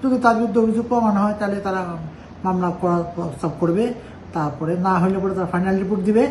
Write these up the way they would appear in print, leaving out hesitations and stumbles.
যদি তার বিরুদ্ধে অভিযোগ প্রমাণ হয় তাহলে তারা মামলা করার প্রস্তাব করবে, তারপরে না হলে পরে তারা ফাইনাল রিপোর্ট দিবে।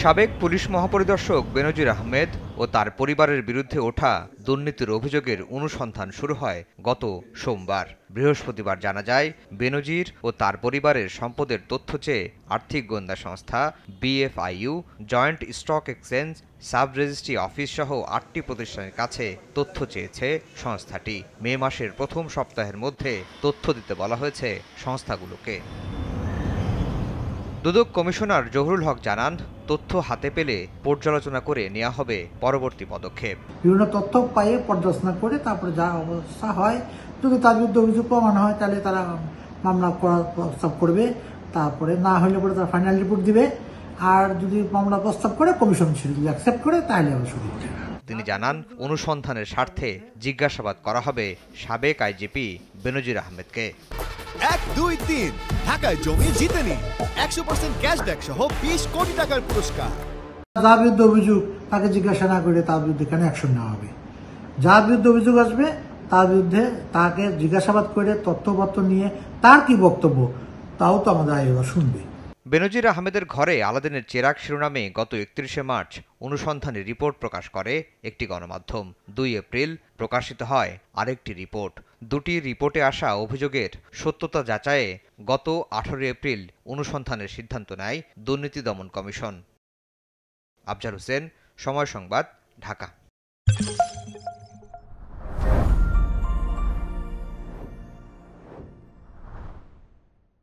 সাবেক পুলিশ মহাপরিদর্শক বেনজির আহমেদ ও তার পরিবারের বিরুদ্ধে ওঠা দুর্নীতির অভিযোগের অনুসন্ধান শুরু হয় গত সোমবার। বৃহস্পতিবার জানা যায়, বেনজির ও তার পরিবারের সম্পদের তথ্য চেয়ে আর্থিক গোয়েন্দা সংস্থা BFIU, joint stock exchange, sub registry office সহ 8টি প্রতিষ্ঠানের কাছে তথ্য চেয়েছে সংস্থাটি। মে মাসের প্রথম সপ্তাহের মধ্যে তথ্য দিতে বলা হয়েছে সংস্থাগুলোকে। দুদক কমিশনার জহুরুল হক জানান, তথ্য হাতে পেলে পর্যালোচনা করে নেওয়া হবে পরবর্তী পদক্ষেপ। বিভিন্ন তথ্য পাইয়ে পর্যালোচনা করে তারপরে যা অবস্থা হয়, যদি তার বিরুদ্ধে অভিযোগ প্রমাণ হয় তাহলে তারা মামলা করার প্রস্তাব করবে, তারপরে না হলে পরে তারা ফাইনাল রিপোর্ট দিবে। আর যদি মামলা প্রস্তাব করে কমিশন সেটা যদি অ্যাকসেপ্ট করে তাহলে আবার শুরু হবে। তিনি জানান, অনুসন্ধানের স্বার্থে জিজ্ঞাসাবাদ করা হবে সাবেক IGP বেনজির আহমেদকে। 1, 2, 3 ঢাকায় জমি জিতে নিন 100% ক্যাশব্যাক সহ 20 কোটি টাকার পুরস্কার। যার বিরুদ্ধে অভিযোগ তাকে জিজ্ঞাসা না করে তার বিরুদ্ধে কেন অ্যাকশন নেওয়া হবে? যার বিরুদ্ধে অভিযোগ আসবে তার বিরুদ্ধে তাকে জিজ্ঞাসাবাদ করে তথ্যপত্র নিয়ে তার কি বক্তব্য তাও তো আমাদের আইনজীবীরা শুনবে। বেনজির আহমেদের ঘরে আলাদিনের চেরাগ শিরোনামে গত 31শে মার্চ অনুসন্ধানী রিপোর্ট প্রকাশ করে একটি গণমাধ্যম। 2 এপ্রিল প্রকাশিত হয় আরেকটি রিপোর্ট। দুটি রিপোর্টে আসা অভিযোগের সত্যতা যাচাইয়ে গত 18 এপ্রিল অনুসন্ধানের সিদ্ধান্ত নেয় দুর্নীতি দমন কমিশন। আফজার হোসেন, সময় সংবাদ, ঢাকা।